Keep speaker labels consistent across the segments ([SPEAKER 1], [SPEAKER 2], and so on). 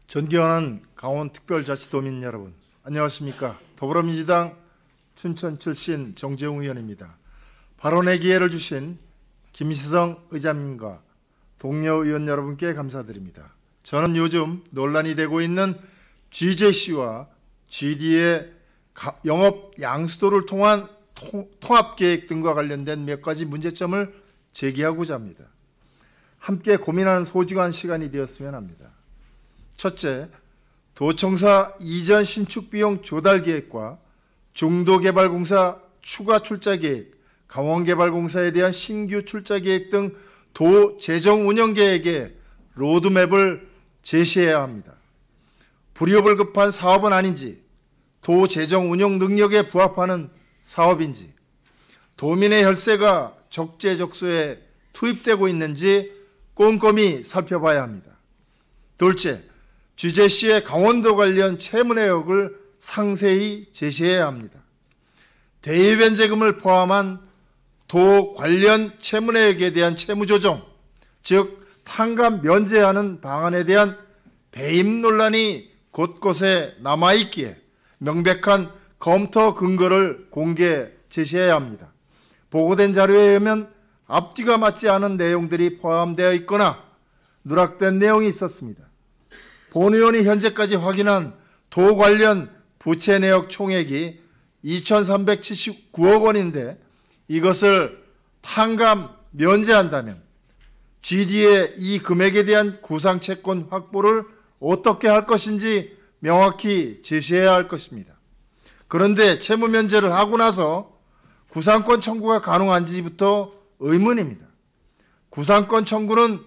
[SPEAKER 1] 존경하는 강원특별자치도민 여러분, 안녕하십니까. 더불어민주당 춘천 출신 정재웅 의원입니다. 발언의 기회를 주신 김시성 의장님과 동료 의원 여러분께 감사드립니다. 저는 요즘 논란이 되고 있는 GJC와 GD의 영업 양수도를 통한 통합계획 등과 관련된 몇 가지 문제점을 제기하고자 합니다. 함께 고민하는 소중한 시간이 되었으면 합니다. 첫째, 도청사 이전 신축 비용 조달 계획과 중도개발공사 추가 출자 계획, 강원개발공사에 대한 신규 출자 계획 등 도 재정 운영 계획의 로드맵을 제시해야 합니다. 불효불급한 사업은 아닌지, 도 재정 운영 능력에 부합하는 사업인지, 도민의 혈세가 적재적소에 투입되고 있는지 꼼꼼히 살펴봐야 합니다. 둘째, GJC의 강원도 관련 채무 내역을 상세히 제시해야 합니다. 대의변제금을 포함한 도 관련 채무 내역에 대한 채무 조정, 즉 탕감 면제하는 방안에 대한 배임 논란이 곳곳에 남아있기에 명백한 검토 근거를 공개 제시해야 합니다. 보고된 자료에 의하면 앞뒤가 맞지 않은 내용들이 포함되어 있거나 누락된 내용이 있었습니다. 본 의원이 현재까지 확인한 도 관련 부채 내역 총액이 2,379억 원인데 이것을 탕감 면제한다면 GD의 이 금액에 대한 구상채권 확보를 어떻게 할 것인지 명확히 제시해야 할 것입니다. 그런데 채무 면제를 하고 나서 구상권 청구가 가능한지부터 의문입니다. 구상권 청구는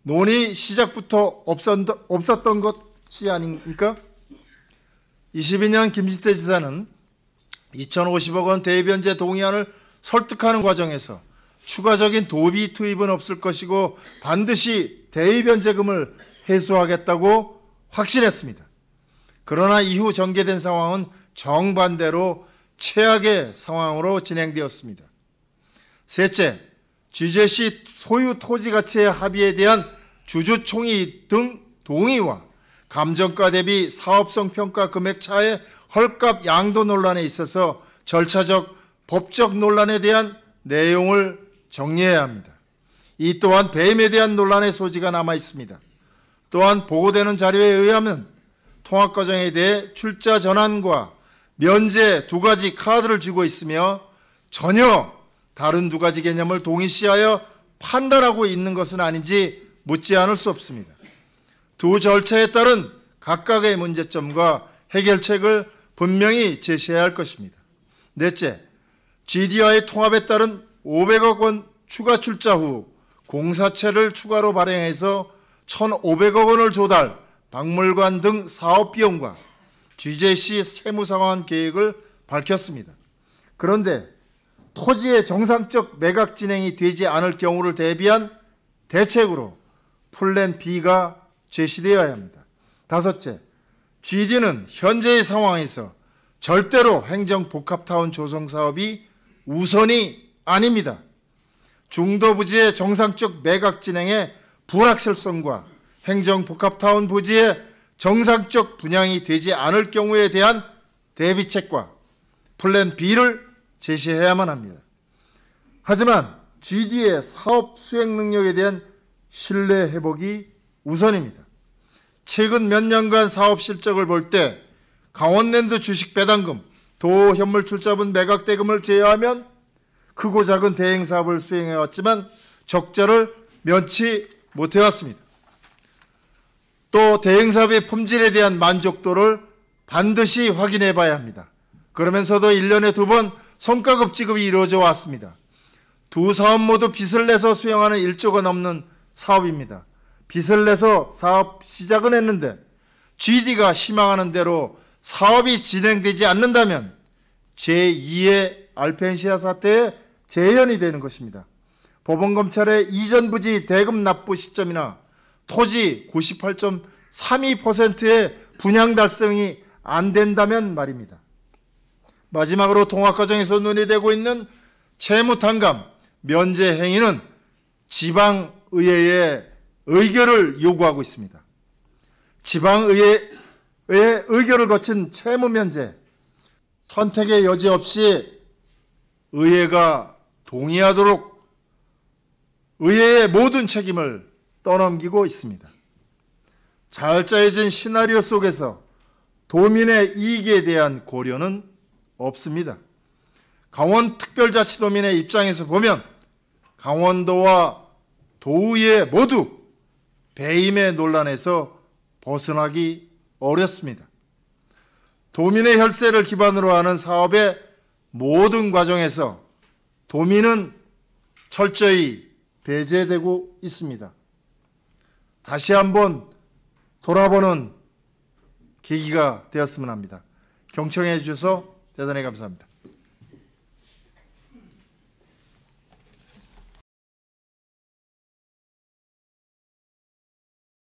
[SPEAKER 1] 논의 시작부터 없었던 것이 아닙니까? 22년 김진태 지사는 2,050억 원 대변제 동의안을 설득하는 과정에서 추가적인 도비 투입은 없을 것이고 반드시 대의변제금을 회수하겠다고 확신했습니다. 그러나 이후 전개된 상황은 정반대로 최악의 상황으로 진행되었습니다. 셋째, GJC 소유 토지 가치의 합의에 대한 주주총의 등 동의와 감정가 대비 사업성 평가 금액 차의 헐값 양도 논란에 있어서 절차적 법적 논란에 대한 내용을 정리해야 합니다. 이 또한 배임에 대한 논란의 소지가 남아 있습니다. 또한 보고되는 자료에 의하면 통합 과정에 대해 출자 전환과 면제 두 가지 카드를 쥐고 있으며 전혀 다른 두 가지 개념을 동일시하여 판단하고 있는 것은 아닌지 묻지 않을 수 없습니다. 두 절차에 따른 각각의 문제점과 해결책을 분명히 제시해야 할 것입니다. 넷째, GD와의 통합에 따른 500억 원 추가 출자 후 공사채를 추가로 발행해서 1,500억 원을 조달, 박물관 등 사업 비용과 GJC 세무 상환 계획을 밝혔습니다. 그런데 토지의 정상적 매각 진행이 되지 않을 경우를 대비한 대책으로 플랜 B가 제시되어야 합니다. 다섯째, GD는 현재의 상황에서 절대로 행정복합타운 조성 사업이 우선이 아닙니다. 중도 부지의 정상적 매각 진행에 불확실성과 행정복합타운 부지의 정상적 분양이 되지 않을 경우에 대한 대비책과 플랜 B를 제시해야만 합니다. 하지만 GD의 사업 수행 능력에 대한 신뢰 회복이 우선입니다. 최근 몇 년간 사업 실적을 볼 때 강원랜드 주식 배당금, 도 현물 출자분 매각 대금을 제외하면 크고 작은 대행 사업을 수행해왔지만 적자를 면치 못해왔습니다. 또 대행 사업의 품질에 대한 만족도를 반드시 확인해 봐야 합니다. 그러면서도 1년에 2번 성과급 지급이 이루어져 왔습니다. 두 사업 모두 빚을 내서 수행하는 1조가 넘는 사업입니다. 빚을 내서 사업 시작은 했는데 GD가 희망하는 대로 사업이 진행되지 않는다면 제2의 알펜시아 사태에 재현이 되는 것입니다. 법원검찰의 이전 부지 대금 납부 시점이나 토지 98.32%의 분양 달성이 안 된다면 말입니다. 마지막으로 통합 과정에서 논의되고 있는 채무탕감, 면제 행위는 지방의회의 의결을 요구하고 있습니다. 지방의회의 의결을 거친 채무 면제, 선택의 여지 없이 의회가 동의하도록 의회의 모든 책임을 떠넘기고 있습니다. 잘 짜여진 시나리오 속에서 도민의 이익에 대한 고려는 없습니다. 강원특별자치도민의 입장에서 보면 강원도와 도의회 모두 배임의 논란에서 벗어나기 어렵습니다. 도민의 혈세를 기반으로 하는 사업의 모든 과정에서 도민은 철저히 배제되고 있습니다. 다시 한번 돌아보는 계기가 되었으면 합니다. 경청해 주셔서 대단히 감사합니다.